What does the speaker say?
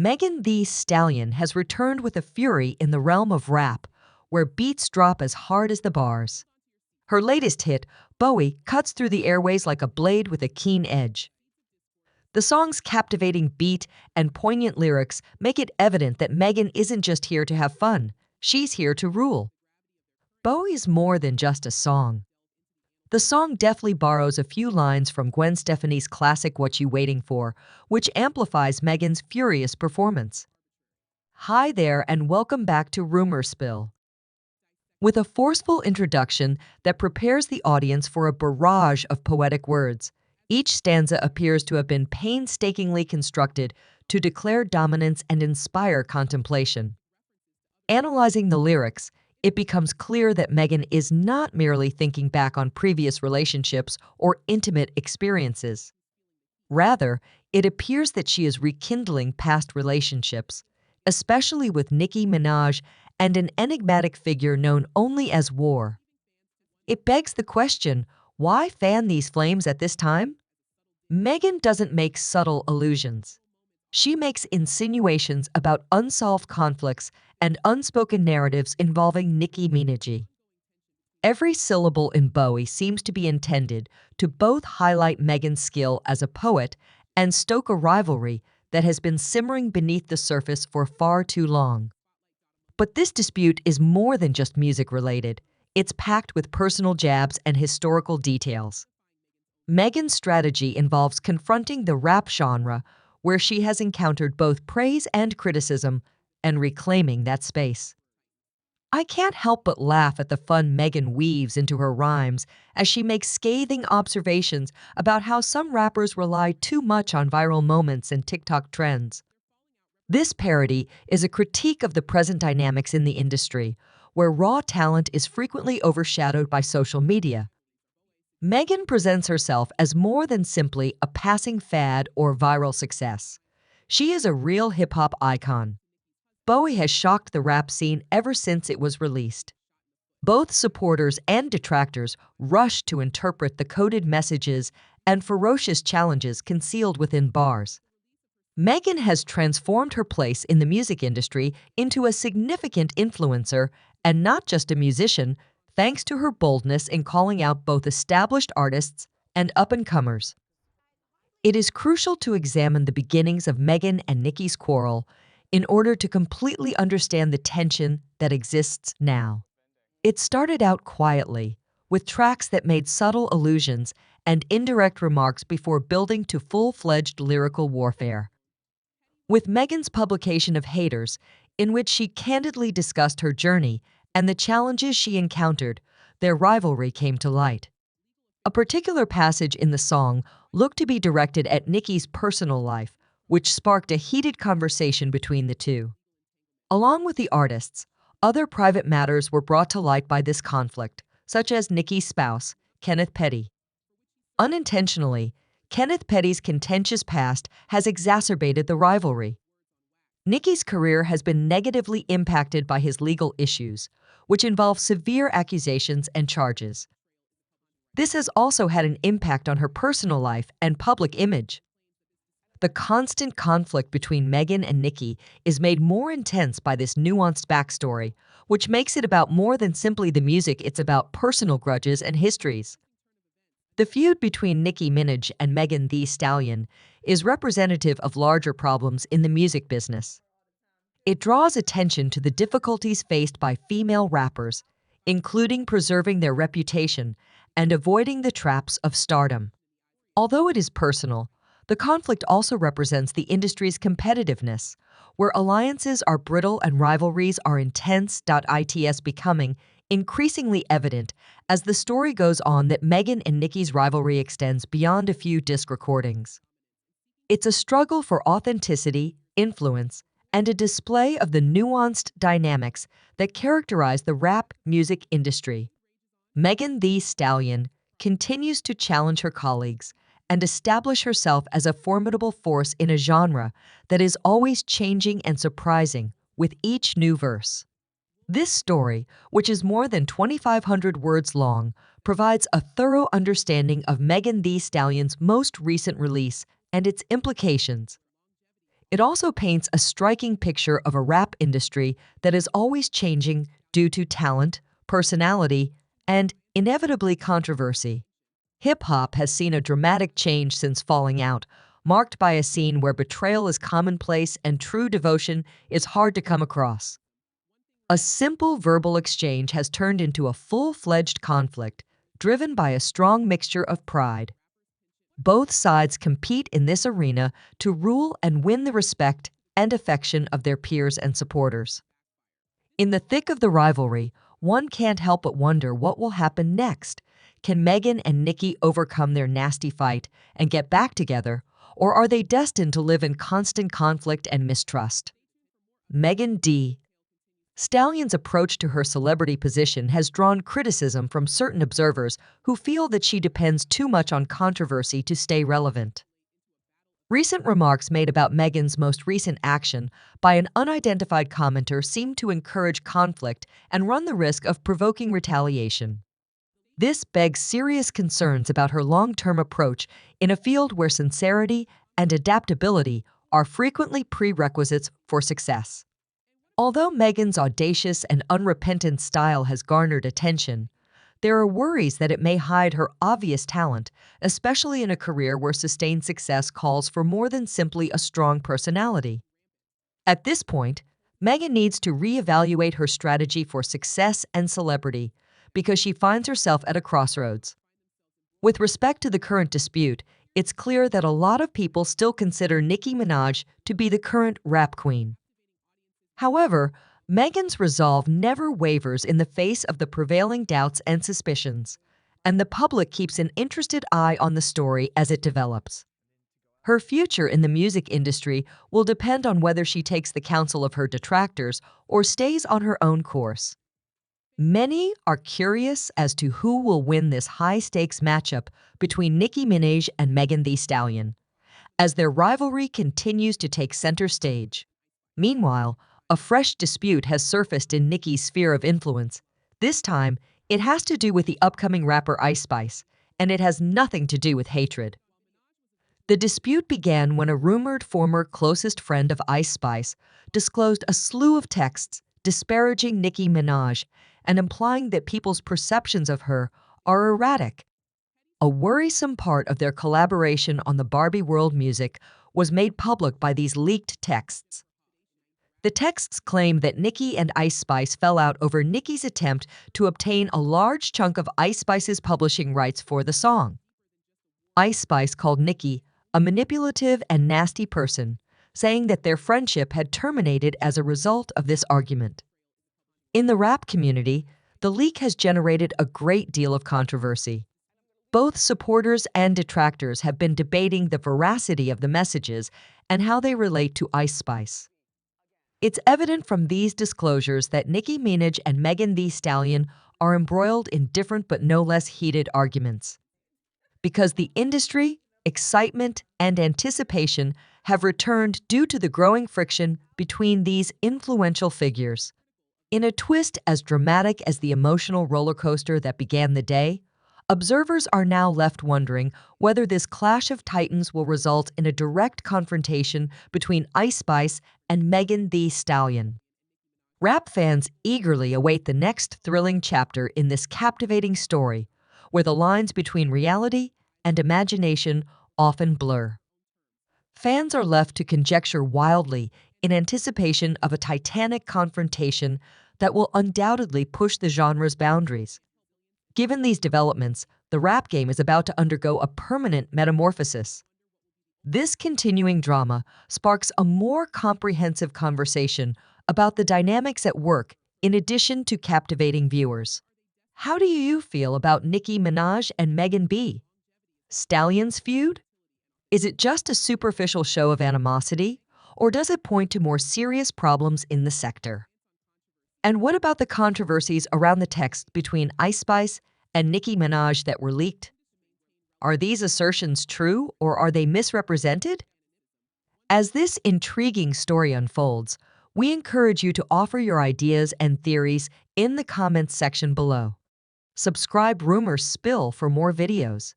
Megan Thee Stallion has returned with a fury in the realm of rap, where beats drop as hard as the bars. Her latest hit, BOA, cuts through the airways like a blade with a keen edge. The song's captivating beat and poignant lyrics make it evident that Megan isn't just here to have fun, she's here to rule. BOA's more than just a song. The song deftly borrows a few lines from Gwen Stefani's classic What You Waiting For, which amplifies Megan's furious performance. Hi there and welcome back to Rumor Spill. With a forceful introduction that prepares the audience for a barrage of poetic words, each stanza appears to have been painstakingly constructed to declare dominance and inspire contemplation. Analyzing the lyrics, it becomes clear that Megan is not merely thinking back on previous relationships or intimate experiences. Rather, it appears that she is rekindling past relationships, especially with Nicki Minaj and an enigmatic figure known only as War. It begs the question, why fan these flames at this time? Megan doesn't make subtle allusions. She makes insinuations about unsolved conflicts and unspoken narratives involving Nicki Minaj. Every syllable in BOA seems to be intended to both highlight Megan's skill as a poet and stoke a rivalry that has been simmering beneath the surface for far too long. But this dispute is more than just music-related. It's packed with personal jabs and historical details. Megan's strategy involves confronting the rap genre, where she has encountered both praise and criticism, and reclaiming that space. I can't help but laugh at the fun Megan weaves into her rhymes as she makes scathing observations about how some rappers rely too much on viral moments and TikTok trends. This parody is a critique of the present dynamics in the industry, where raw talent is frequently overshadowed by social media. Megan presents herself as more than simply a passing fad or viral success. She is a real hip-hop icon. BOA has shocked the rap scene ever since it was released. Both supporters and detractors rush to interpret the coded messages and ferocious challenges concealed within bars. Megan has transformed her place in the music industry into a significant influencer and not just a musician, thanks to her boldness in calling out both established artists and up-and-comers. It is crucial to examine the beginnings of Megan and Nicki's quarrel in order to completely understand the tension that exists now. It started out quietly, with tracks that made subtle allusions and indirect remarks before building to full-fledged lyrical warfare. With Megan's publication of Haters, in which she candidly discussed her journey and the challenges she encountered, their rivalry came to light. A particular passage in the song looked to be directed at Nicki's personal life, which sparked a heated conversation between the two. Along with the artists, other private matters were brought to light by this conflict, such as Nicki's spouse, Kenneth Petty. Unintentionally, Kenneth Petty's contentious past has exacerbated the rivalry. Nicki's career has been negatively impacted by his legal issues, which involve severe accusations and charges. This has also had an impact on her personal life and public image. The constant conflict between Megan and Nicki is made more intense by this nuanced backstory, which makes it about more than simply the music. It's about personal grudges and histories. The feud between Nicki Minaj and Megan Thee Stallion is representative of larger problems in the music business. It draws attention to the difficulties faced by female rappers, including preserving their reputation and avoiding the traps of stardom. Although it is personal, the conflict also represents the industry's competitiveness, where alliances are brittle and rivalries are intense. It's becoming increasingly evident as the story goes on that Megan and Nicki's rivalry extends beyond a few disc recordings. It's a struggle for authenticity, influence, and a display of the nuanced dynamics that characterize the rap music industry. Megan Thee Stallion continues to challenge her colleagues and establish herself as a formidable force in a genre that is always changing and surprising with each new verse. This story, which is more than 2,500 words long, provides a thorough understanding of Megan Thee Stallion's most recent release and its implications. It also paints a striking picture of a rap industry that is always changing due to talent, personality, and inevitably controversy. Hip-hop has seen a dramatic change since Falling Out, marked by a scene where betrayal is commonplace and true devotion is hard to come across. A simple verbal exchange has turned into a full-fledged conflict, driven by a strong mixture of pride. Both sides compete in this arena to rule and win the respect and affection of their peers and supporters. In the thick of the rivalry, one can't help but wonder what will happen next. Can Megan and Nicki overcome their nasty fight and get back together, or are they destined to live in constant conflict and mistrust? Megan Thee Stallion's approach to her celebrity position has drawn criticism from certain observers who feel that she depends too much on controversy to stay relevant. Recent remarks made about Megan's most recent action by an unidentified commenter seem to encourage conflict and run the risk of provoking retaliation. This begs serious concerns about her long-term approach in a field where sincerity and adaptability are frequently prerequisites for success. Although Megan's audacious and unrepentant style has garnered attention, there are worries that it may hide her obvious talent, especially in a career where sustained success calls for more than simply a strong personality. At this point, Megan needs to reevaluate her strategy for success and celebrity because she finds herself at a crossroads. With respect to the current dispute, it's clear that a lot of people still consider Nicki Minaj to be the current rap queen. However, Megan's resolve never wavers in the face of the prevailing doubts and suspicions, and the public keeps an interested eye on the story as it develops. Her future in the music industry will depend on whether she takes the counsel of her detractors or stays on her own course. Many are curious as to who will win this high-stakes matchup between Nicki Minaj and Megan Thee Stallion, as their rivalry continues to take center stage. Meanwhile, a fresh dispute has surfaced in Nicki's sphere of influence. This time, it has to do with the upcoming rapper Ice Spice, and it has nothing to do with hatred. The dispute began when a rumored former closest friend of Ice Spice disclosed a slew of texts disparaging Nicki Minaj and implying that people's perceptions of her are erratic. A worrisome part of their collaboration on the Barbie World music was made public by these leaked texts. The texts claim that Nicki and Ice Spice fell out over Nicki's attempt to obtain a large chunk of Ice Spice's publishing rights for the song. Ice Spice called Nicki a manipulative and nasty person, saying that their friendship had terminated as a result of this argument. In the rap community, the leak has generated a great deal of controversy. Both supporters and detractors have been debating the veracity of the messages and how they relate to Ice Spice. It's evident from these disclosures that Nicki Minaj and Megan Thee Stallion are embroiled in different but no less heated arguments. Because the industry, excitement, and anticipation have returned due to the growing friction between these influential figures. In a twist as dramatic as the emotional roller coaster that began the day, observers are now left wondering whether this clash of titans will result in a direct confrontation between Ice Spice and Megan Thee Stallion. Rap fans eagerly await the next thrilling chapter in this captivating story, where the lines between reality and imagination often blur. Fans are left to conjecture wildly in anticipation of a titanic confrontation that will undoubtedly push the genre's boundaries. Given these developments, the rap game is about to undergo a permanent metamorphosis. This continuing drama sparks a more comprehensive conversation about the dynamics at work in addition to captivating viewers. How do you feel about Nicki Minaj and Megan B? Stallion's feud? Is it just a superficial show of animosity, or does it point to more serious problems in the sector? And what about the controversies around the text between Ice Spice and Nicki Minaj that were leaked? Are these assertions true, or are they misrepresented? As this intriguing story unfolds, we encourage you to offer your ideas and theories in the comments section below. Subscribe Rumor Spill for more videos.